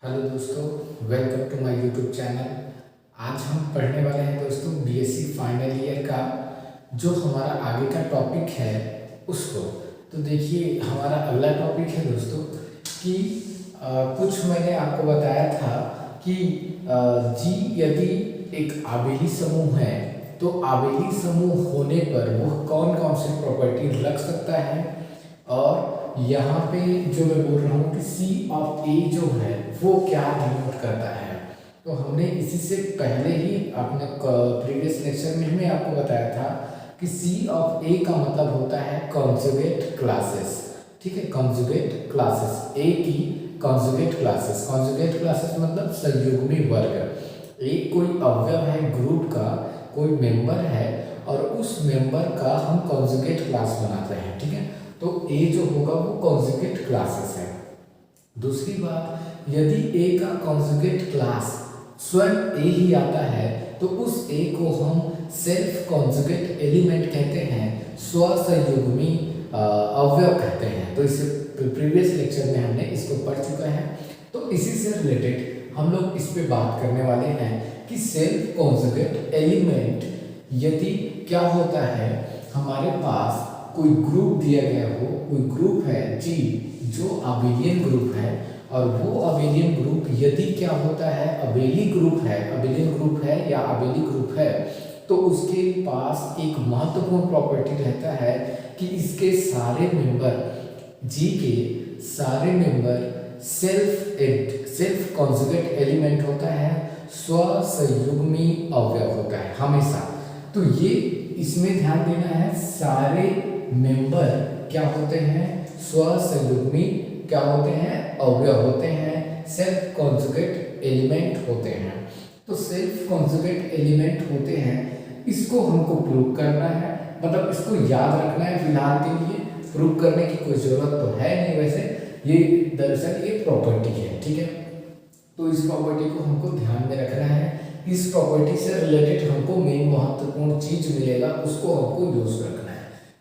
Hello दोस्तों, welcome to my YouTube channel. आज हम पढ़ने वाले हैं दोस्तों बीएससी फाइनल ईयर का जो हमारा आगे का टॉपिक है उसको। तो देखिए, हमारा अगला टॉपिक है दोस्तों कि कुछ मैंने आपको बताया था कि जी यदि एक आबेली समूह है तो आबेली समूह होने पर वो कौन कौन से प्रॉपर्टी रख सकता है। और यहाँ पे जो मैं बोल रहा हूँ कि सी ऑफ ए जो है वो क्या डिनोट करता है। तो हमने इसी से पहले ही अपने प्रीवियस लेक्चर में हमें आपको बताया था कि सी ऑफ ए का मतलब होता है कॉन्जुगेट क्लासेस। ठीक है, कॉन्जुगेट क्लासेस, ए की कॉन्जुगेट क्लासेस। कॉन्जुगेट क्लासेस मतलब संयुग्मी वर्ग। एक कोई अवयव है ग्रुप का, कोई मेंबर है और उस मेंबर का हम कॉन्जुगेट क्लास बनाते हैं। ठीक है, तो ए जो होगा वो कॉन्जुगेट क्लासेस है। दूसरी बात, यदि ए का कॉन्जुगेट क्लास स्वयं ए ही आता है तो उस ए को हम सेल्फ कॉन्जुगेट एलिमेंट कहते हैं, स्वसंयुग्मी अवयव कहते हैं। तो इससे प्रीवियस लेक्चर में हमने इसको पढ़ चुका है। तो इसी से रिलेटेड हम लोग इस पे बात करने वाले हैं कि सेल्फ कॉन्जुगेट एलिमेंट यदि क्या होता है, हमारे पास कोई ग्रुप दिया गया हो, कोई ग्रुप है जी जो अबेलियन ग्रुप है और वो अबेलियन ग्रुप यदि क्या होता है, अबेली ग्रुप है, अबेलियन ग्रुप है या अबेली ग्रुप है, तो उसके पास एक महत्वपूर्ण प्रॉपर्टी रहता है कि इसके सारे मेंबर, जी के सारे मेंबर सेल्फ कॉन्जुगेट एलिमेंट होता है, स्वसंयुग्मी अवयव होता है हमेशा। तो ये इसमें ध्यान देना है, सारे मेंबर क्या होते हैं, स्वसंयुग्मी क्या होते हैं, अवयव होते हैं, सेल्फ कॉन्जुगेट एलिमेंट होते हैं। तो सेल्फ कॉन्जुगेट एलिमेंट होते हैं, इसको हमको प्रूव करना है, मतलब इसको याद रखना है फिलहाल के लिए। प्रूव करने की कोई जरूरत तो है नहीं, वैसे ये दरअसल ये प्रॉपर्टी है। ठीक है, तो इस प्रॉपर्टी को हमको ध्यान में रखना है। इस प्रॉपर्टी से रिलेटेड हमको मेन महत्वपूर्ण चीज मिलेगा, उसको हमको यूज रखना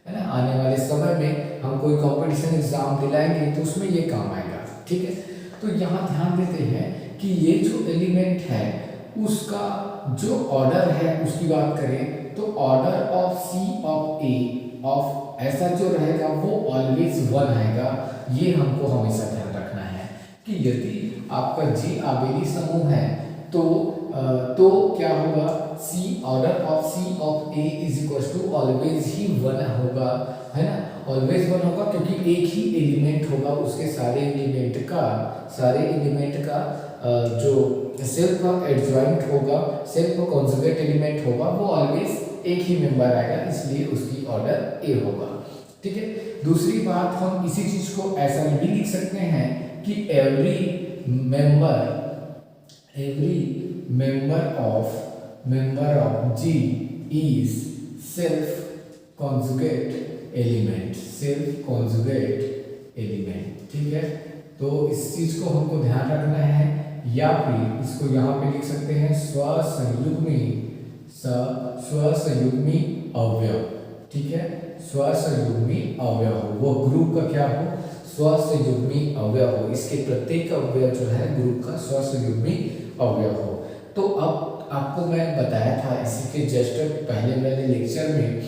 है ना। आने वाले समय में हम कोई कंपटीशन एग्जाम दिलाएंगे तो उसमें ये काम आएगा। ठीक है, तो यहाँ ध्यान देते हैं कि ये जो एलिमेंट है उसका जो ऑर्डर है उसकी बात करें तो order of C of A of ऐसा जो रहेगा वो ऑलवेज 1 आएगा। ये हमको हमेशा ध्यान रखना है कि यदि आपका जी आबेली समूह है तो क्या होगा, C order of C of A is equal to always ही 1 होगा, है ना। ऑलवेज 1 होगा क्योंकि एक ही एलिमेंट होगा, उसके सारे एलिमेंट का जो सेल्फ एडजॉइंट होगा, सेल्फ कॉन्जुगेट एलिमेंट होगा, वो ऑलवेज एक ही मेंबर आएगा, इसलिए उसकी ऑर्डर ए होगा। ठीक है, दूसरी बात, हम इसी चीज को ऐसा भी लिख सकते हैं कि every member of G is self conjugate element। ठीक है, तो इस चीज को हमको ध्यान रखना है, या फिर इसको यहाँ पे लिख सकते हैं स्वसंयुग्मी अवयव। ठीक है, स्वसंयुग्मी अवयव हो, वो ग्रुप का क्या हो, स्वसंयुग्मी अवयव हो। इसके प्रत्येक अवयव जो है ग्रुप का स्वसंयुग्मी अवयव हो। तो अब आपको मैं बताया था इसी के जस्ट पहले मैंने लेक्चर में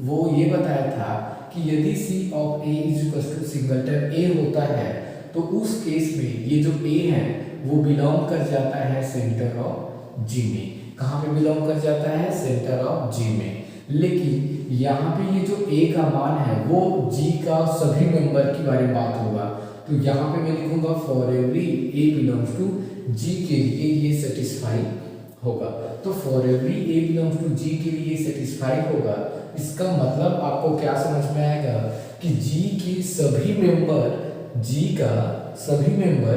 वो ये बताया था कि यदि C of A is equal to singleton A होता है तो उस केस में ये जो ए है वो बिलोंग कर जाता है सेंटर ऑफ जी में। कहाँ पे बिलोंग कर जाता है, सेंटर ऑफ जी में। लेकिन यहाँ पे ये जो ए का मान है वो जी का सभी मेंबर के बारे में बात होगा। तो यहाँ पे मैं लिखूंगा for every a belongs to G के लिए ये सेटिस्फाई होगा। तो for every a belongs to G के लिए सेटिस्फाई होगा, इसका मतलब आपको क्या समझ में आएगा कि जी की सभी मेंबर, जी का सभी मेंबर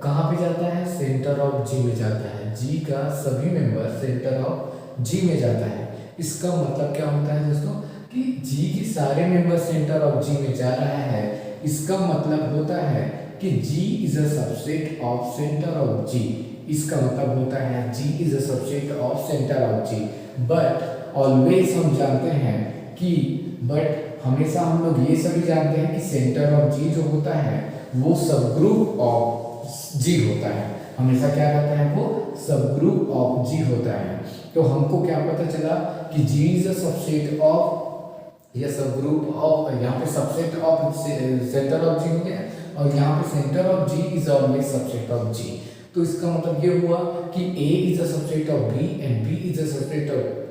कहाँ पे जाता है, सेंटर ऑफ जी में जाता है। जी का सभी मेंबर सेंटर ऑफ जी में जाता है। इसका मतलब क्या होता है दोस्तों कि जी के सारे मेंबर सेंटर ऑफ जी में जा रहा है। इसका मतलब होता है कि G is a subset of center of G। इसका मतलब होता है G is a subset of center of G। But always हम जानते हैं कि हमेशा हम लोग ये सभी जानते हैं कि सेंटर ऑफ G जो होता है वो सब ग्रुप ऑफ जी होता है, हमेशा क्या रहता है वो सब ग्रुप ऑफ जी होता है। तो हमको क्या पता चला कि G is a subset of या सब ग्रुप ऑफ, यहाँ पे subset of center of G हो गया और यहाँ पे center of G is always subset of G. तो इसका मतलब ये हुआ कि A is a subset of B and B is a subset of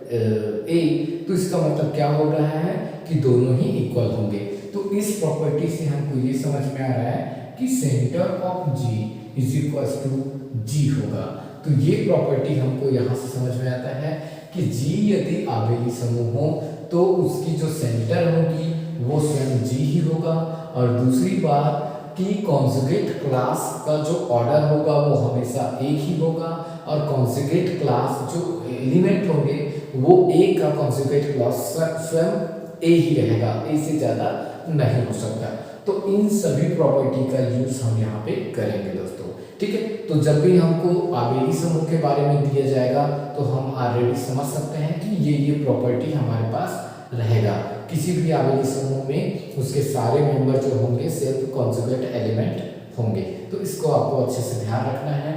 A। तो इसका मतलब क्या हो रहा है कि दोनों ही इक्वल होंगे। तो इस प्रॉपर्टी से हमको ये समझ में आ रहा है कि centre of G is equal to G होगा। तो ये प्रॉपर्टी हमको यहाँ से समझ में आता है कि G यदि आबेली समूह हो तो उसकी जो सेंटर होगी वो स्वयं G ही होगा। और दूसरी बात कि कॉन्जुगेट क्लास का जो ऑर्डर होगा वो हमेशा एक ही होगा और कॉन्जुगेट क्लास जो एलिमेंट होंगे वो एक का कॉन्जुगेट क्लास स्वयं ए ही रहेगा, ए से ज़्यादा नहीं हो सकता। तो इन सभी प्रॉपर्टी का यूज हम यहाँ पे करेंगे दोस्तों, ठीक है। तो जब भी हमको आबेली समूह के बारे में दिया जाएगा तो हम ऑलरेडी समझ सकते हैं कि ये प्रॉपर्टी हमारे पास रहेगा। किसी भी आबेली समूह में उसके सारे मेंबर जो होंगे सेल्फ कॉन्जुगेट एलिमेंट होंगे। तो इसको आपको अच्छे से ध्यान रखना है,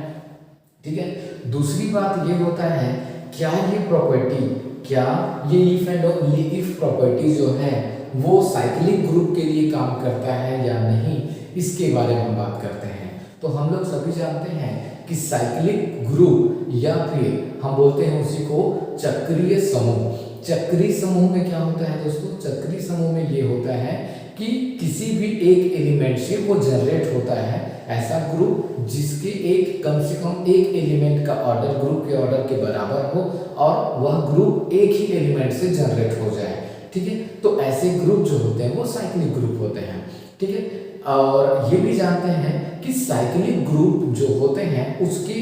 ठीक है। दूसरी बात ये होता है क्या ये प्रॉपर्टी, क्या ये if and only if property जो है वो साइक्लिक ग्रुप के लिए काम करता है या नहीं, इसके बारे में हम बात करते हैं। तो हम लोग सभी जानते हैं कि साइक्लिक ग्रुप या फिर हम बोलते हैं उसी को चक्रीय समूह। चक्रीय समूह में क्या होता है दोस्तों, चक्रीय समूह में ये होता है कि किसी भी एक एलिमेंट से वो जनरेट होता है ऐसा ग्रुप जिसके एक कम से कम एक एलिमेंट का ऑर्डर ग्रुप के ऑर्डर के बराबर हो और वह ग्रुप एक ही एलिमेंट से जनरेट हो जाए, ठीक है। तो ऐसे ग्रुप जो होते हैं वो साइक्लिक ग्रुप होते हैं, ठीक है। और ये भी जानते हैं कि साइक्लिक ग्रुप जो होते हैं उसके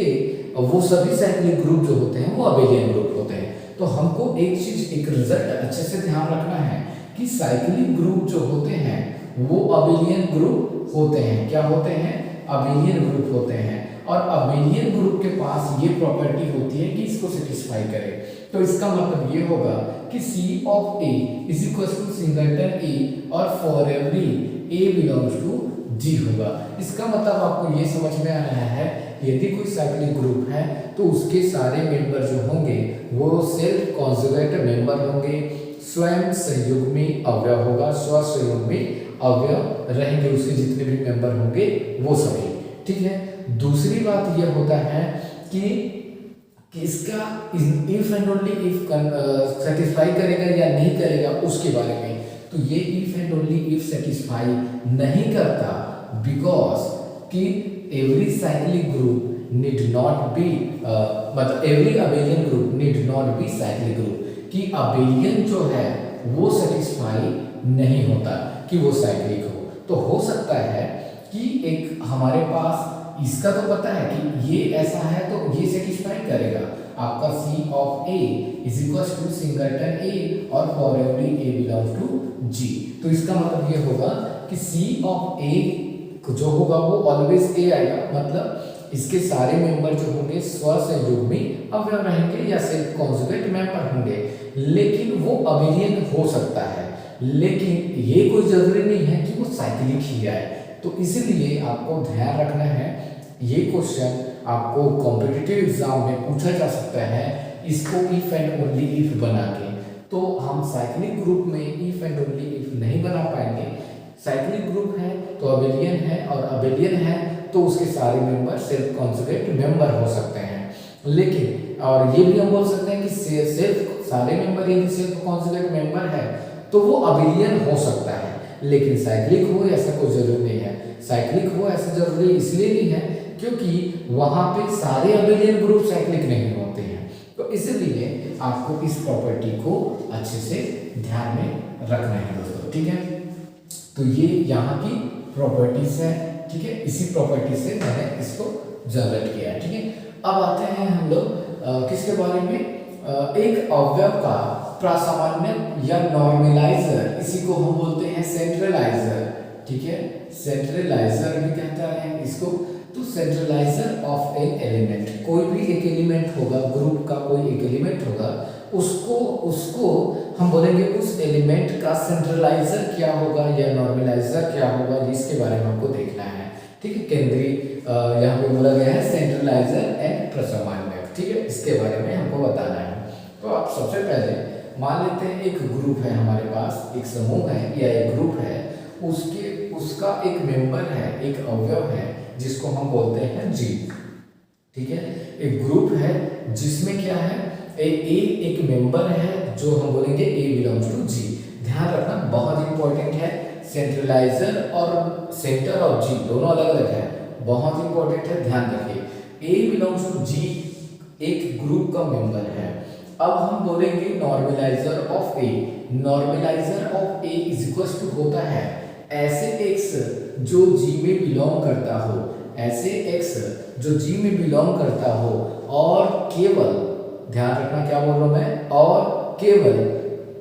वो सभी साइक्लिक ग्रुप जो होते हैं वो अबेलियन ग्रुप होते हैं। तो हमको एक चीज, एक रिजल्ट अच्छे से ध्यान रखना है कि साइक्लिक ग्रुप जो होते हैं वो अबेलियन ग्रुप होते हैं। क्या होते हैं, अबेलियन ग्रुप होते हैं। और अबेलियन ग्रुप के पास ये प्रॉपर्टी होती है कि इसको सेटिस्फाई करे। तो इसका मतलब ये होगा कि C of A is equal to singleton A और for every A belongs to G होगा। इसका मतलब आपको ये समझ में आ रहा है यदि कोई साइक्लिक ग्रुप है तो उसके सारे मेंबर जो होंगे वो सेल्फ कॉन्जुगेट मेंबर होंगे, स्वयं संयुग्मी अवयव होगा, स्व संयुग्मी अवयव रहेंगे उसके जितने भी मेंबर होंगे वो सभी, ठीक है। दूसरी बात यह होता है कि इसका if and only if satisfy करेगा या नहीं करेगा उसके बारे में। तो ये if and only if satisfy नहीं करता बिकॉज कि every cyclic group need not be मतलब every abelian group need not be cyclic group, कि अबेलियन जो है वो सेटिस्फाई नहीं होता कि वो साइक्लिक हो। तो हो सकता है कि एक हमारे पास इसका तो पता है कि ये ऐसा है तो ये सेटिस्फाई करेगा आपका C of A is equal to singleton A और for every A belongs to G। तो इसका मतलब ये होगा कि C ऑफ A जो होगा वो ऑलवेज A आएगा, मतलब इसके सारे मेंबर जो होंगे स्व संयुग्मी अवयव रहेंगे या सेल्फ कॉन्जुगेट मेंबर होंगे, लेकिन वो अबेलियन हो सकता है, लेकिन ये कोई जरूरी नहीं है कि वो साइक्लिक ही आए। तो इसलिए आपको ध्यान रखना है, ये क्वेश्चन आपको कॉम्पिटिटिव एग्जाम में पूछा जा सकता है इसको इफ एंड ओनली इफ बना के। तो हम साइक्लिक ग्रुप में इफ एंड ओनली इफ नहीं बना पाएंगे। साइक्लिक ग्रुप है तो अबेलियन है और अबेलियन है तो उसके सारे मेंबर सेल्फ कॉन्जुगेट मेंबर हो सकते हैं, लेकिन और ये भी हम बोल सकते हैं कि सेल्फ सारे मेंबर यदि सेल्फ कॉन्जुगेट मेंबर है तो वो अबेलियन हो सकता है, लेकिन साइक्लिक हो ऐसा कोई जरूरी नहीं है। साइक्लिक हो ऐसा जरूरी इसलिए नहीं है क्योंकि वहां पे सारे अबेलियन ग्रुप साइक्लिक नहीं होते हैं। तो इसलिए आपको इस प्रॉपर्टी को अच्छे से ध्यान में रखना है दोस्तों, ठीक है। तो ये यहाँ की प्रॉपर्टीज है, ठीक है। इसी प्रॉपर्टी से मैंने इसको जनरेट किया है, ठीक है। अब आते हैं हम लोग किसके बारे में, एक अवयव का प्रासामान्य या नॉर्मलाइजर, इसी को हम बोलते हैं सेंट्रलाइजर, ठीक है। सेंट्रलाइजर भी कहता है इसको। तो सेंट्रलाइजर ऑफ एन एलिमेंट, कोई भी एक एलिमेंट होगा, ग्रुप का कोई एक एलिमेंट होगा, उसको हम बोलेंगे उस एलिमेंट का सेंट्रलाइजर क्या होगा या नॉर्मलाइजर क्या होगा, इसके बारे में हमको देखना है, ठीक है। केंद्रीय यहाँ पे बोला गया है सेंट्रलाइजर एंड प्रसामान्यक, ठीक है, इसके बारे में हमको बताना है। तो आप सबसे पहले मान लेते हैं एक ग्रुप है हमारे पास, एक समूह है या एक ग्रुप है, उसका एक मेंबर है, एक अवयव है जिसको हम बोलते हैं जी, ठीक है। एक ग्रुप है जिसमें क्या है, एक मेंबर है जो हम बोलेंगे ए बिलोंग्स टू जी। ध्यान रखना बहुत इंपॉर्टेंट है, सेंट्रलाइजर और सेंटर ऑफ जी दोनों अलग अलग है, बहुत इंपॉर्टेंट है, ध्यान रखिए। ए बिलोंग्स टू जी एक ग्रुप का मेंबर है। अब हम बोलेंगे normaliser of A. Normaliser of A is equal to होता है ऐसे एक्स जो जी में बिलोंग करता हो, ऐसे एक्स जो जी में बिलोंग करता हो और केवल, ध्यान रखना क्या बोल रहा हूं मैं, और केवल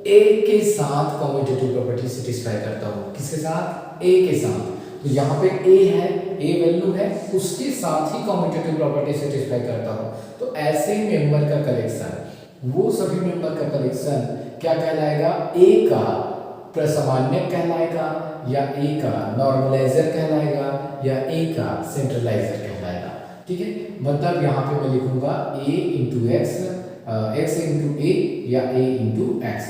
ए के साथ कम्यूटेटिव प्रॉपर्टी सेटिस्फाई करता हो। किसके साथ? ए के साथ। तो यहाँ पे ए है, ए वैल्यू है, उसके साथ ही कम्यूटेटिव प्रॉपर्टी सेटिस्फाई करता हो। तो ऐसे मेंबर का कलेक्शन, वो सभी मेंबर का कलेक्शन क्या कहलाएगा? ए का प्रसामान्यक कहलाएगा, या ए का नॉर्मलाइजर कहलाएगा, या ए का सेंट्रलाइजर कहलाएगा, ठीक है। मतलब यहाँ पे मैं लिखूंगा ए इंटू एक्स, एक्स इंटू ए या ए इंटू एक्स,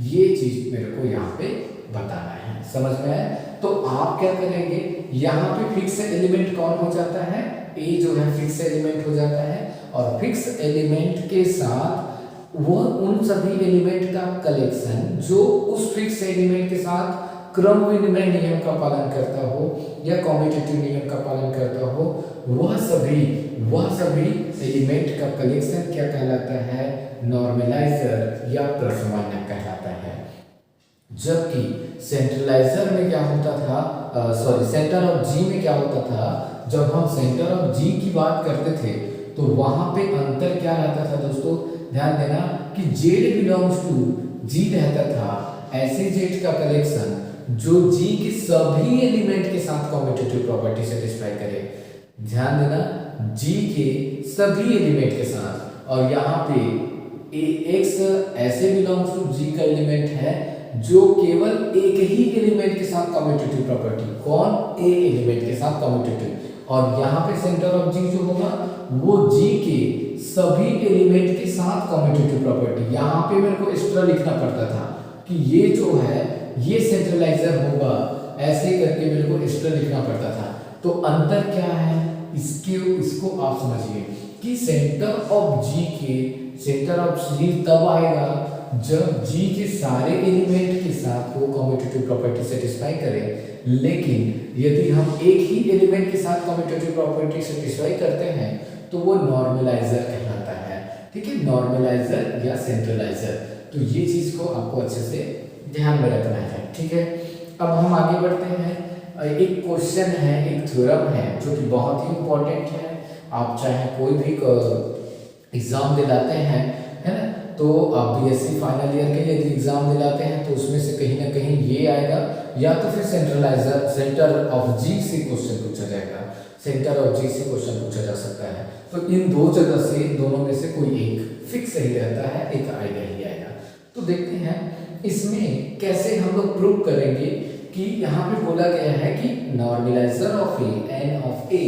ये चीज मेरे को यहाँ पे बताना है, समझ में आया? तो आप क्या करेंगे, यहाँ पे फिक्स एलिमेंट कौन हो जाता है? ए जो है फिक्स एलिमेंट हो जाता है, और फिक्स एलिमेंट के साथ वो उन सभी एलिमेंट का कलेक्शन जो उस फिक्स एलिमेंट के साथ क्रम विनिमय नियम का पालन करता हो या कम्यूटेटिव नियम का पालन करता हो, वह सभी एलिमेंट का कलेक्शन क्या कहलाता है? नॉर्मलाइजर या प्रसामान्यक कहलाता है। जबकि सेंट्रलाइजर में क्या होता था, सेंटर ऑफ जी में क्या होता था, जब हम सेंटर ऑफ जी की बात करते थे तो वहां पे अंतर क्या रहता था दोस्तों? ध्यान देना कि जेड बिलोंग्स टू जी रहता था, ऐसे जेड का कलेक्शन जो जी के सभी एलिमेंट के साथ कम्यूटेटिव प्रॉपर्टी सेटिस्फाई करे। ध्यान देना, जी के सभी एलिमेंट के साथ, और यहाँ पे एक्स ऐसे बिलोंग्स टू जी का एलिमेंट है जो केवल एक ही एलिमेंट के साथ कम्यूटेटिव प्रॉपर्टी, कौन? ए एलिमेंट के साथ कम्यूटेटिव। और यहाँ पे सेंटर ऑफ जी जो होगा वो जी के सभी एलिमेंट के साथ कम्यूटेटिव प्रॉपर्टी। यहाँ पे मेरे को एक्स्ट्रा लिखना पड़ता था कि ये जो है ये सेंट्रलाइजर होगा, ऐसे करके मेरे को एक्स्ट्रा लिखना पड़ता था। तो अंतर क्या है इसको आप समझिए कि सेंटर ऑफ जी तब आएगा जब जी के सारे एलिमेंट के साथ वो कम्यूटेटिव प्रॉपर्टी सेटिस्फाई करे। लेकिन यदि हम एक ही एलिमेंट के साथ कम्यूटेटिव प्रॉपर्टी सेटिस्फाई करते हैं तो वो नॉर्मलाइजर कहलाता है, ठीक है, नॉर्मलाइजर या सेंट्रलाइजर। तो ये चीज को आपको अच्छे से ध्यान में रखना है, ठीक है। अब हम आगे बढ़ते हैं। एक क्वेश्चन है, एक थ्योरम है जो कि बहुत ही इंपॉर्टेंट है। आप चाहे कोई भी एग्जाम दिलाते हैं, है ना, तो आप बीएससी फाइनल ईयर के यदि एग्जाम दिलाते हैं तो उसमें से कहीं ना कहीं ये आएगा, या तो फिर सेंटर ऑफ जी से क्वेश्चन पूछा जाएगा, सेंटर ऑफ जी से क्वेश्चन पूछा जा सकता है। तो इन दो जगह से, दोनों में से कोई एक फिक्स ही रहता है, एक आएगा ही आएगा। तो देखते हैं इसमें कैसे हम लोग प्रूव करेंगे कि यहाँ पे बोला गया है कि normaliser of a N of a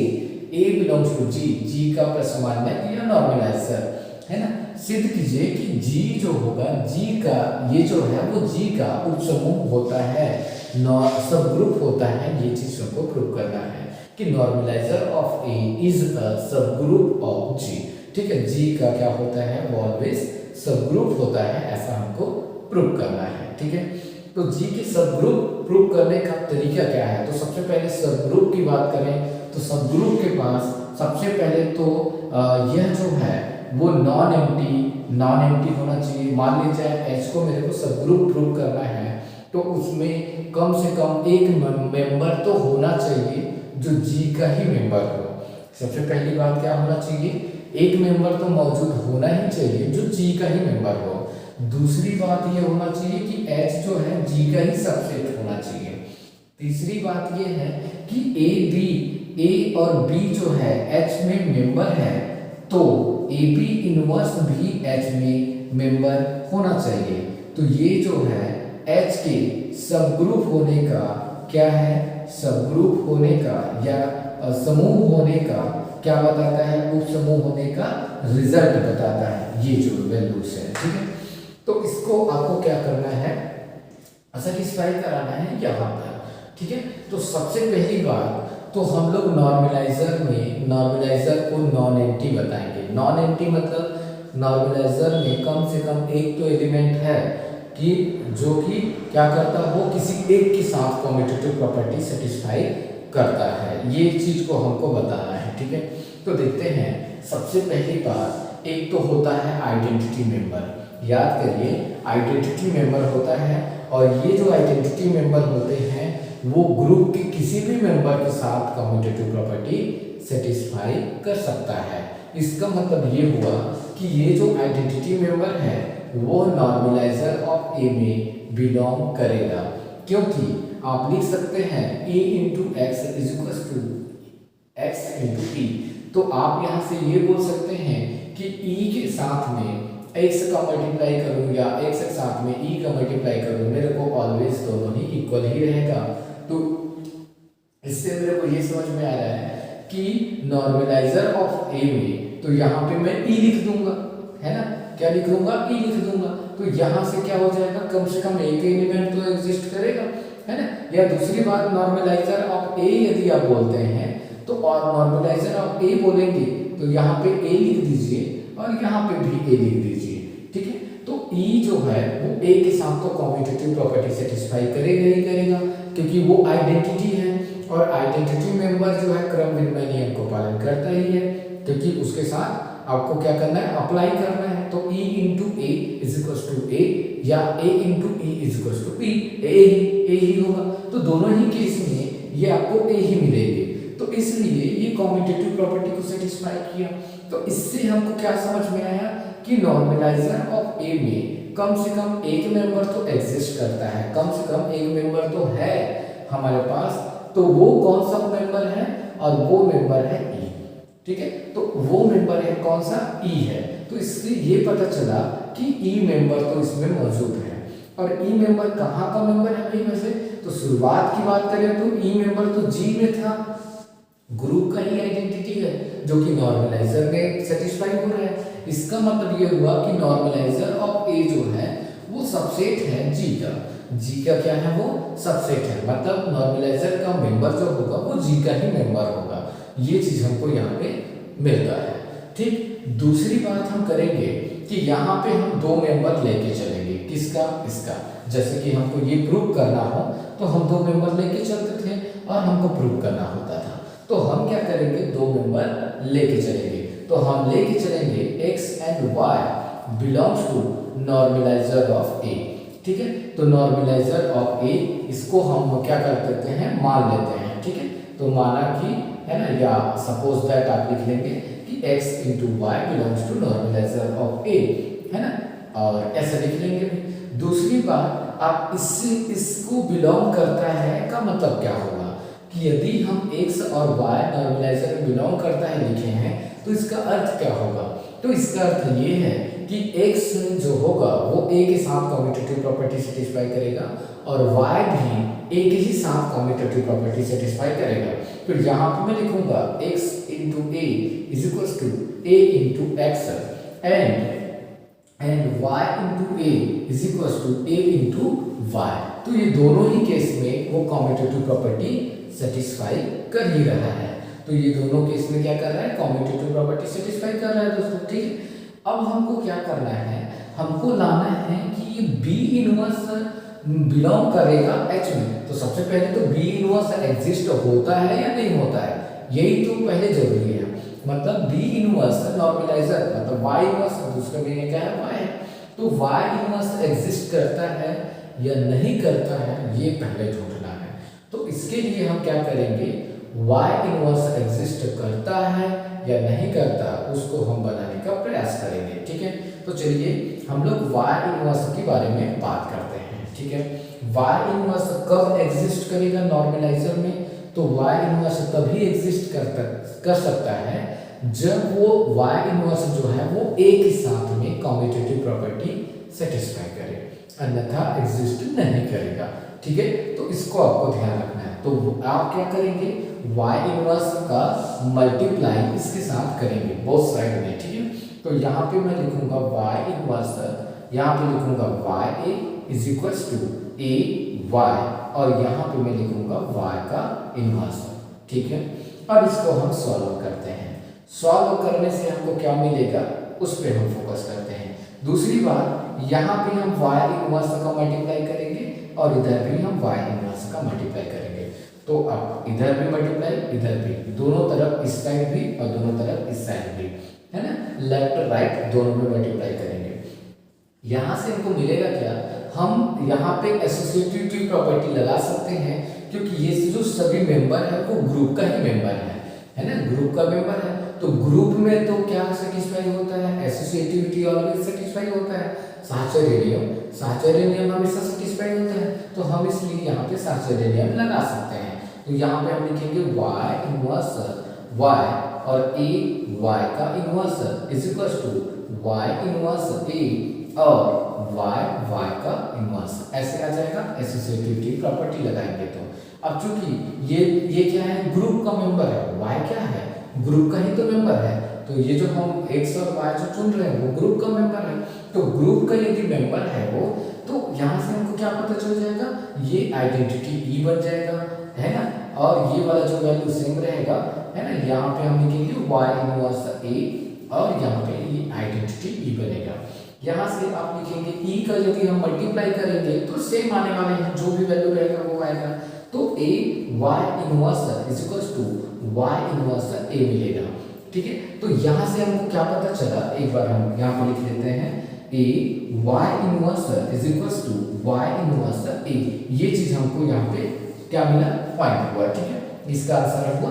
belongs to G, G का प्रसामान्यक या नॉर्मलाइजर, है ना। सिद्ध कीजिए कि जी जो होगा, जी का ये जो है वो जी का उपसमूह होता है, सब ग्रुप होता है। ये चीज हमको प्रूव करना है कि normaliser of A is a सब ग्रुप ऑफ जी, ठीक है। जी का क्या होता है? वो ऑलवेज सब ग्रुप होता है, ऐसा हमको प्रूव करना है, ठीक है। तो जी के सब ग्रुप प्रूव करने का तरीका क्या है? तो सबसे पहले सब ग्रुप की बात करें तो सब ग्रुप के पास सबसे पहले तो यह जो है वो नॉन एम्प्टी होना चाहिए। मान लीजिए एच को मेरे को सब ग्रुप प्रूव करना है तो उसमें कम से कम एक मेंबर तो होना चाहिए जो जी का ही मेंबर हो। सबसे पहली बात क्या होना चाहिए? एक मेंबर तो मौजूद होना ही चाहिए जो जी का ही मेंबर हो। दूसरी बात ये होना चाहिए कि एच जो है जी का ही सबसेट होना चाहिए। तीसरी बात ये है कि ए और बी जो है एच में मेंबर है तो ए बी इनवर्स भी एच में मेंबर होना चाहिए। तो ये जो है एच के सब ग्रुप होने का क्या है? सब ग्रुप होने का या समूह होने का क्या बताता है, उप समूह होने का रिजल्ट बताता है, ये जो वैल्यूज है, ठीक है। तो इसको आपको क्या करना है, सेटिस्फाई कराना है यहाँ पर, ठीक है। तो सबसे पहली बात तो हम लोग नॉर्मलाइजर को नॉन एम्प्टी बताएंगे। नॉन एम्प्टी मतलब नॉर्मलाइजर में कम से कम एक तो एलिमेंट है कि जो कि क्या करता है, वो किसी एक के साथ कम्यूटेटिव प्रॉपर्टी सेटिस्फाई करता है। ये चीज को हमको बताना है, ठीक है। तो देखते हैं, सबसे पहली बात एक तो होता है आइडेंटिटी मेंबर। याद करिए, आइडेंटिटी मेंबर होता है, और ये जो आइडेंटिटी मेंबर होते हैं वो ग्रुप के किसी भी मेंबर के साथ कम्यूटेटिव प्रॉपर्टी सेटिस्फाई कर सकता है। इसका मतलब ये हुआ कि ये जो आइडेंटिटी मेंबर है वो नॉर्मलाइजर ऑफ ए में बिलोंग करेगा, क्योंकि आप लिख सकते हैं a into x is equal to x into e. तो आप यहाँ से ये बोल सकते हैं कि ई के साथ में x का मल्टीप्लाई करूँ या x के साथ में e का मल्टीप्लाई करूँ, मेरे को ऑलवेज दोनों ही इक्वल ही रहेगा। तो इससे मेरे को ये समझ में आ रहा है कि नॉर्मलाइजर ऑफ a में तो यहाँ पे मैं e लिख दूंगा, है ना, क्या लिख दूंगा, e लिख दूंगा। तो यहाँ से क्या हो जाएगा, कम से कम एक एलिमेंट तो एग्जिस्ट करेगा, है ना। या दूसरी बात, नॉर्मलाइजर ऑफ a यदि आप बोलते हैं तो, और नॉर्मलाइजर ऑफ a बोलेंगे तो यहाँ पे a लिख दीजिए और यहाँ पे भी a लिख दीजिए, ठीक है। तो E जो है वो A के साथ तो कम्यूटेटिव प्रॉपर्टी सेटिस्फाई करेगा ही करेगा, क्योंकि वो आइडेंटिटी है, और आइडेंटिटी मेंबर जो है क्रम विनिमय नियम को पालन करता ही है, क्योंकि उसके साथ आपको क्या करना है, अप्लाई करना है। तो E into a is equal to a, या A into e is equal to e, a ही होगा। तो दोनों ही केस में ये आपको A ही मिलेगी, तो इसलिए ये कम्यूटेटिव प्रॉपर्टी को सेटिस्फाई किया। तो इससे हमको क्या समझ में आया कि नॉर्मलाइजर ऑफ ए में कम से कम एक मेंबर तो एग्जिस्ट करता है, कम से कम एक मेंबर तो है हमारे पास। तो वो कौन सा मेंबर है, और वो मेंबर है ई, ठीक है। तो वो मेंबर है कौन सा, ई है। तो इससे ये पता चला कि ई मेंबर तो इसमें मौजूद है। और ई मेंबर कहाँ का मेंबर है भाई, वैसे तो शुरुआत की बात करें तो ई मेंबर तो जी में था, ग्रुप का ही आइडेंटिटी है जो कि नॉर्मलाइजर में सेटिस्फाई हो रहा है। इसका मतलब ये हुआ कि नॉर्मलाइजर ऑफ ए जो है वो सबसेट है जी का। जी का क्या है, वो सबसेट है, मतलब नॉर्मलाइजर का मेंबर जो होगा वो जी का ही मेंबर होगा। ये चीज हमको यहाँ पे मिलता है, ठीक। दूसरी बात हम करेंगे कि यहाँ पे हम दो मेंबर लेके चलेंगे, किसका, इसका। जैसे कि हमको ये प्रूव करना हो तो हम दो मेंबर लेके चलते थे और हमको प्रूव करना होता था। तो हम क्या करेंगे, दो मेंबर लेके चलेंगे। तो हम लेके चलेंगे x and y belongs to normaliser of a, ठीक है। तो नॉर्मलाइजर ऑफ a, इसको हम क्या कर देते हैं, मान लेते हैं, ठीक है। तो माना कि, है ना, या सपोज दैट आप लिख लेंगे कि x into y belongs to normaliser of a, है ना, और ऐसे लिख लेंगे। दूसरी बात, आप इससे इसको बिलोंग करता है का मतलब क्या होगा कि यदि हम x और y नॉर्मलाइजर में बिलोंग करता है लिखे हैं तो इसका अर्थ क्या होगा। तो इसका अर्थ ये है कि x जो होगा वो a के साथ कम्यूटेटिव प्रॉपर्टी सेटिस्फाई करेगा और y भी a के ही साथ कम्यूटेटिव प्रॉपर्टी सेटिस्फाई करेगा। तो यहाँ पे मैं लिखूंगा x into a is equal to a into x and y into a is equal to a into y. तो ये दोनों ही केस में वो कम्यूटेटिव प्रॉपर्टी सेटिस्फाई कर ही रहा है। तो ये दोनों केस में क्या कर रहा है, कम्यूटेटिव प्रॉपर्टी सेटिस्फाई कर रहा है दोस्तों, ठीक। अब हमको क्या करना है, हमको लाना है कि ये बी इनवर्स बिलोंग करेगा एच में। तो सबसे पहले तो बी इनवर्स एग्जिस्ट होता है या नहीं होता है, यही तो पहले जरूरी है। मतलब बी इनवर्स नॉर्मलाइजर मतलब वाई इनवर्स, दूसरा मीनिंग क्या है, वाई है। तो वाई इनवर्स एग्जिस्ट करता है या नहीं करता है, ये पहले ढूंढना है। तो इसके लिए हम क्या करेंगे, y इनवर्स एग्जिस्ट करता है या नहीं करता, उसको हम बनाने का प्रयास करेंगे, ठीक है। तो चलिए हम लोग y इनवर्स के बारे में बात करते हैं, ठीक है। y इनवर्स कब एग्जिस्ट करेगा नॉर्मलाइजर में, तो y इनवर्स तभी एग्जिस्ट कर सकता है जब वो y इनवर्स जो है वो a के साथ में कम्यूटेटिव प्रॉपर्टी सेटिस्फाई करे, अन्यथा एग्जिस्ट नहीं करेगा, ठीक है, तो इसको आपको ध्यान रखना है। तो आप क्या करेंगे, y इनवर्स का मल्टीप्लाई इसके साथ करेंगे बोथ साइड में, ठीक है। तो यहाँ पे मैं लिखूंगा y इनवर्स, यहाँ पे लिखूंगा y a is equals to a y, और यहाँ पे मैं लिखूंगा y का इनवर्स, ठीक है। अब इसको हम सॉल्व करते हैं। सॉल्व करने से हमको क्या मिलेगा उस पर हम फोकस करते हैं। दूसरी बात, यहाँ पे हम y इनवर्स का मल्टीप्लाई करेंगे और इधर भी हम y इनवर्स का मल्टीप्लाई करेंगे। तो अब इधर भी मल्टीप्लाई, इधर भी, दोनों तरफ इस साइड भी और दोनों तरफ इस साइड भी, है ना, लेफ्ट राइट दोनों में मल्टीप्लाई करेंगे। यहाँ से हमको मिलेगा क्या, हम यहाँ पे एसोसिएटिव प्रॉपर्टी लगा सकते हैं, क्योंकि ये जो सभी मेंबर है वो ग्रुप का ही मेंबर है ना, ग्रुप का मेंबर है। तो ग्रुप में तो क्या सेटिस्फाई होता है, एसोसिएटिविटी ऑलवेज सेटिस्फाई होता है, साहचर्य नियम हमेशा सेटिस्फाई होता है। तो हम इसलिए यहाँ पे साहचर्य नियम लगा सकते हैं। तो यहाँ पे हम लिखेंगे y इनवर्स y और a y का inverse is equal to y inverse a और y का इनवर्स, ऐसे आ जाएगा। एसोसिएटिविटी प्रॉपर्टी लगाएंगे तो अब चूंकि ये क्या है, ग्रुप का मेंबर है, y क्या है, ग्रुप का ही तो मेंबर है। तो ये जो हम x और y जो चुन रहे हैं वो ग्रुप का मेंबर है। तो ग्रुप का यदि मेंबर है वो, तो यहाँ से हमको क्या पता चल जाएगा, ये आइडेंटिटी ई बन जाएगा, है ना, और ये वाला जो वैल्यू सेम रहेगा, है ना। यहाँ पे हम लिखेंगे y इनवर्स a और यहाँ पे ये आइडेंटिटी ई बनेगा। यहाँ से आप लिखेंगे ई का यदि हम मल्टीप्लाई करेंगे तो सेम आने वाले हैं, जो भी वैल्यू रहेगा वो आएगा। तो a y inverse is equal to y inverse a मिलेगा, ठीक है। तो यहाँ से हमको क्या पता चला, एक बार हम यहाँ पे लिख लेते हैं, a y inverse is equal to y inverse a, ये चीज हमको यहाँ पे क्या मिला, पॉइंट हुआ, ठीक है। इसका आंसर हुआ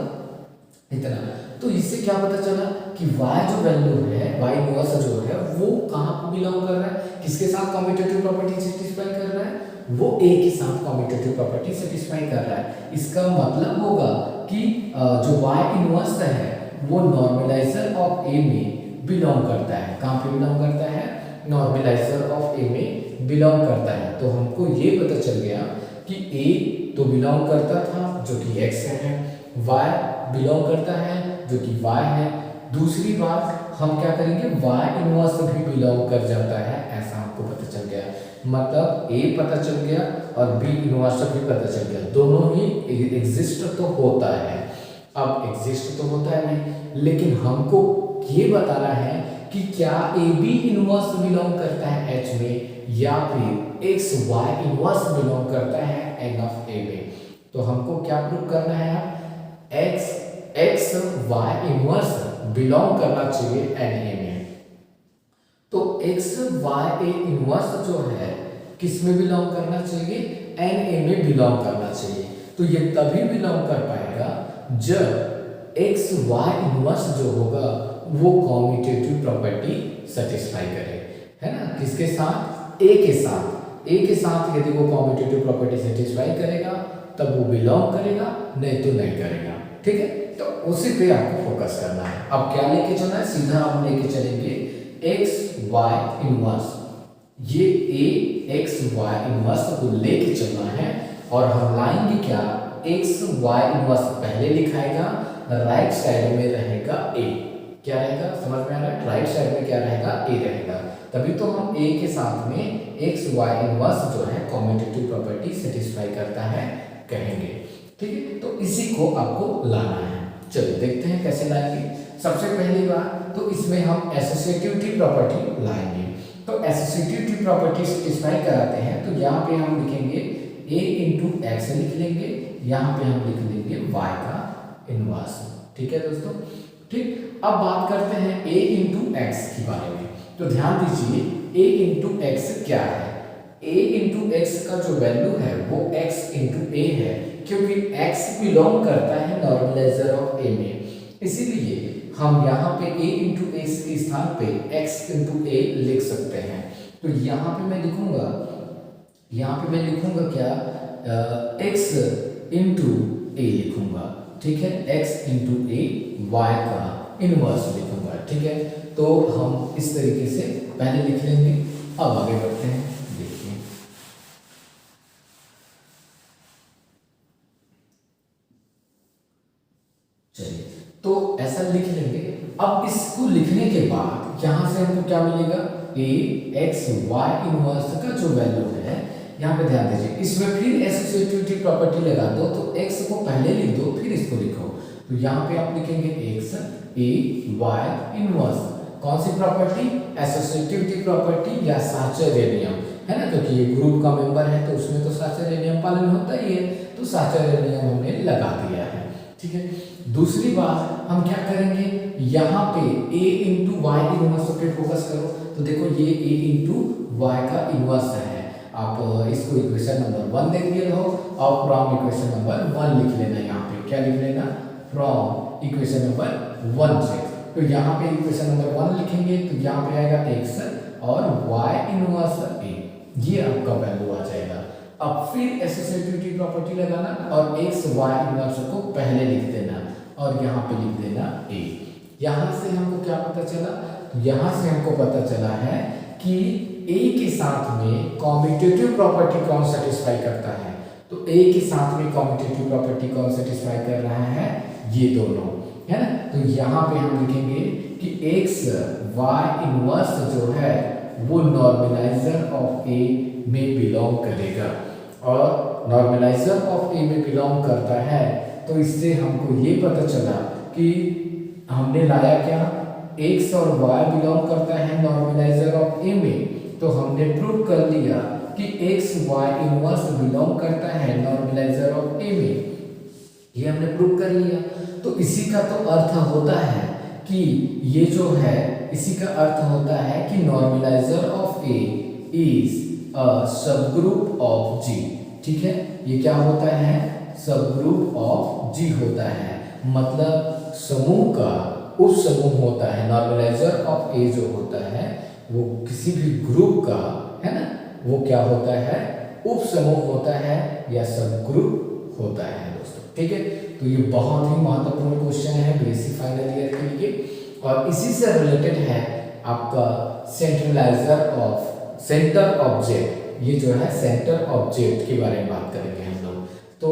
इतना। तो इससे क्या पता चला कि y जो वैल्यू है, y इनवर्स जो है वो कहाँ पर बिलोंग कर रहा है, किसके साथ कम्यूटेटिव प्रॉपर्टी सेटिस्फाई कर रहा है, वो a के साथ कम्यूटेटिव प्रॉपर्टी सेटिस्फाई कर रहा है। इसका मतलब होगा कि जो y इनवर्स है वो नॉर्मलाइजर ऑफ a में बिलोंग करता है। कहाँ पे बिलोंग करता है, नॉर्मलाइजर ऑफ a में बिलोंग करता है। तो हमको ये पता चल गया कि a तो बिलोंग करता था जो कि x है, y बिलोंग करता है जो कि y है। दूसरी बात हम क्या करेंगे, y इनवर्स भी बिलोंग कर जाता है, ऐसा हमको पता चल गया। मतलब a पता चल गया और b इनवर्स भी पता चल गया, दोनों ही एग्जिस्ट तो होता है। अब एग्जिस्ट तो होता है नहीं, लेकिन हमको ये बताना है कि क्या ए बी इनवर्स बिलोंग करता है एच में, या फिर एक्स वाई इनवर्स बिलोंग करता है एन ऑफ ए में। तो हमको क्या प्रूव करना है, एक्स वाई इनवर्स बिलोंग करना चाहिए एन ए में। तो एक्स वाई ए इनवर्स जो है किस में बिलोंग करना चाहिए, एन ए में बिलोंग करना चाहिए। तो ये तभी बिलोंग कर पाएगा जब एक्स वाई इनवर्स जो होगा वो कॉम्यूटेटिव प्रॉपर्टी सेटिस्फाई करे, है ना, किसके साथ, ए के साथ। ए के साथ यदि वो कॉम्यूटेटिव प्रॉपर्टी सेटिस्फाई करेगा तब वो बिलोंग करेगा, नहीं तो नहीं करेगा, ठीक है। तो उसी पे आपको फोकस करना है। अब क्या लेके चलना है, सीधा हम लेके चलेंगे एक्स वाई इनवर्स, ये ए एक्स वाई इनवर्स को लेके चलना है और हम लाएंगे क्या, एक्स वाई इनवर्स पहले लिखाएगा, राइट साइड में रहेगा ए। क्या रहेगा, समझ में आ रहा है, राइट साइड में क्या रहेगा, ए रहेगा। तभी तो हम ए के साथ में एक्स वाई इनवर्स जो है कॉम्यूटेटिव प्रॉपर्टी सेटिस्फाई करता है कहेंगे, ठीक है। तो इसी को आपको लाना है। चलिए देखते हैं कैसे लाएंगे। सबसे पहली बात तो इसमें हम एसोसिएटिविटी प्रॉपर्टी लाएंगे। तो एसोसिएटिविटी प्रॉपर्टी सेटिस्फाई कराते हैं तो यहाँ पे हम लिखेंगे a इंटू एक्स लिख लेंगे, यहाँ पे हम लिख लेंगे y का इनवर्स, ठीक है दोस्तों, ठीक। अब बात करते हैं a इंटू एक्स के बारे में। तो ध्यान दीजिए a इंटू एक्स क्या है, a इंटू एक्स का जो वैल्यू है वो x इंटू a है, क्योंकि x बिलोंग करता है नॉर्मलाइजर ऑफ a में, इसीलिए हम यहाँ पे a इंटू एक्स के स्थान पे x इंटू a लिख सकते हैं। तो यहाँ पे मैं लिखूंगा, यहाँ पे मैं लिखूंगा क्या, x इंटू a लिखूंगा, ठीक है, x इंटू a y का इनवर्स लिखूंगा, ठीक है। तो हम इस तरीके से पहले लिख लेंगे। अब आगे बढ़ते हैं, देखिए अब इसको लिखने के बाद यहाँ से हमको क्या मिलेगा, ए एक्स वाई इनवर्स का जो वैल्यू है, यहाँ पे ध्यान दीजिए, इसमें फिर एसोसिएटिविटी प्रॉपर्टी लगा दो, तो एक्स को पहले लिख दो फिर इसको लिखो। तो यहाँ पे आप लिखेंगे एक्स ए वाई इनवर्स, कौन सी प्रॉपर्टी, एसोसिएटिविटी प्रॉपर्टी या साहचर्य नियम, है ना, क्योंकि ये ग्रुप का मेंबर है तो उसमें तो साहचर्य नियम पालन होता ही है, तो साहचर्य नियम हमने लगा दिया है। ठीक है, दूसरी बात हम क्या करेंगे, यहाँ पे a इंटू वाई इनवर्स पे फोकस करो। तो देखो ये a इंटू वाई का इनवर्स है, आप इसको इक्वेशन नंबर 1 देख लिए हो और फ्रॉम इक्वेशन नंबर 1 लिख लेना। यहाँ पे क्या लिख लेना, फ्रॉम इक्वेशन नंबर 1 से। तो यहाँ पे इक्वेशन नंबर 1 लिखेंगे तो यहाँ पे आएगा x और y इनवर्स a, ये आपका वैल्यू आ जाएगा। अब फिर एसोसिएटिविटी प्रॉपर्टी लगाना और x y इनवर्स को पहले लिख देना और यहाँ पे लिख देना a। यहाँ से हमको क्या पता चला, यहाँ से हमको पता चला है कि a के साथ में कॉम्यूटेटिव प्रॉपर्टी कौन सेटिस्फाई करता है। तो a के साथ में कॉम्यूटेटिव प्रॉपर्टी कौन सेटिस्फाई कर रहा है, ये दोनों, है ना। तो यहाँ पे हम लिखेंगे कि x y इनवर्स जो है वो नॉर्मलाइजर ऑफ a में बिलोंग करेगा, और नॉर्मलाइजर ऑफ ए में बिलोंग करता है। तो इससे हमको ये पता चला कि हमने लाया क्या, x और y बिलोंग करता है नॉर्मलाइजर ऑफ ए में, तो हमने प्रूव कर लिया कि x y इनवर्स बिलोंग करता है नॉर्मलाइजर ऑफ ए में, ये हमने प्रूव कर लिया। तो इसी का तो अर्थ होता है कि ये जो है, इसी का अर्थ होता है कि normaliser of A is subgroup of G. ठीक है, ये क्या होता है, सबग्रुप ऑफ जी होता है, मतलब समूह का उप समूह होता है। नॉर्मलाइजर ऑफ ए जो होता है वो किसी भी ग्रुप का, है ना, वो क्या होता है, उप समूह होता है या सबग्रुप होता है दोस्तों। ठीक है, तो ये बहुत ही महत्वपूर्ण क्वेश्चन है बीएससी फाइनल ईयर के लिए, और इसी से रिलेटेड है आपका सेंटर ऑब्जेक्ट। ये जो है सेंटर ऑब्जेक्ट के बारे में बात करेंगे हम लोग। तो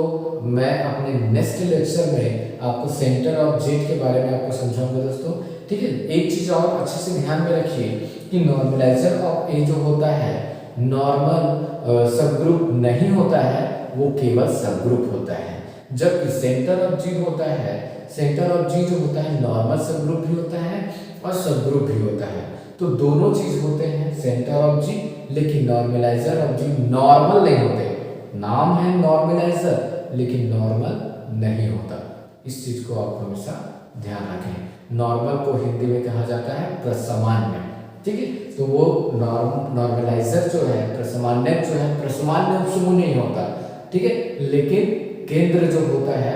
मैं अपने नेक्स्ट लेक्चर में आपको सेंटर ऑब्जेक्ट के बारे में आपको समझाऊंगा दोस्तों। ठीक है, एक चीज और अच्छे से ध्यान में रखिए कि नॉर्मलाइजर ऑफ ए जो होता है नॉर्मल सबग्रुप नहीं होता है, वो केवल सबग्रुप होता है। जबकि सेंटर ऑफ जी होता है, सेंटर ऑफ जी जो होता है नॉर्मल सबग्रुप भी होता है और सबग्रुप भी होता है। तो दोनों चीज होते हैं सेंटर ऑफ जी, लेकिन नॉर्मलाइजर ऑफ जी नॉर्मल नहीं होते। नाम है नॉर्मलाइजर लेकिन नॉर्मल नहीं होता, इस चीज को आप हमेशा ध्यान रखें। नॉर्मल को हिंदी में कहा जाता है प्रसामान्य। ठीक है, तो वो नॉर्मलाइजर जो है, प्रसामान्य जो है, प्रसामान्य उपसमूह नहीं होता। ठीक है, लेकिन केंद्र जो होता है,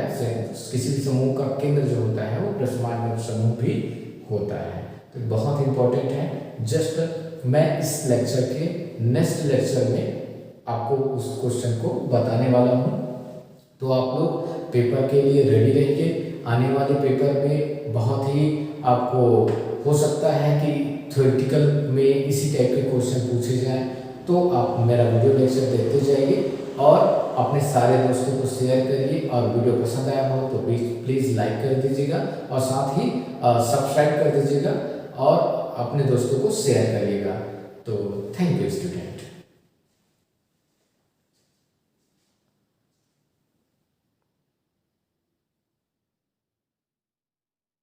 किसी भी समूह का केंद्र जो होता है वो प्रसामान्य उपसमूह भी होता है। तो बहुत इंपॉर्टेंट है। जस्ट मैं इस लेक्चर के नेक्स्ट लेक्चर में आपको उस क्वेश्चन को बताने वाला हूँ। तो आप लोग पेपर के लिए रेडी रहिए। आने वाले पेपर में बहुत ही आपको हो सकता है कि थ्योरेटिकल में इसी टाइप के क्वेश्चन पूछे जाएं। तो आप मेरा वीडियो लेक्चर देखते जाइए और अपने सारे दोस्तों को शेयर करिए, और वीडियो पसंद आया हो तो प्लीज़ लाइक कर दीजिएगा और साथ ही सब्सक्राइब कर दीजिएगा और अपने दोस्तों को शेयर करिएगा। तो थैंक यू स्टूडेंट।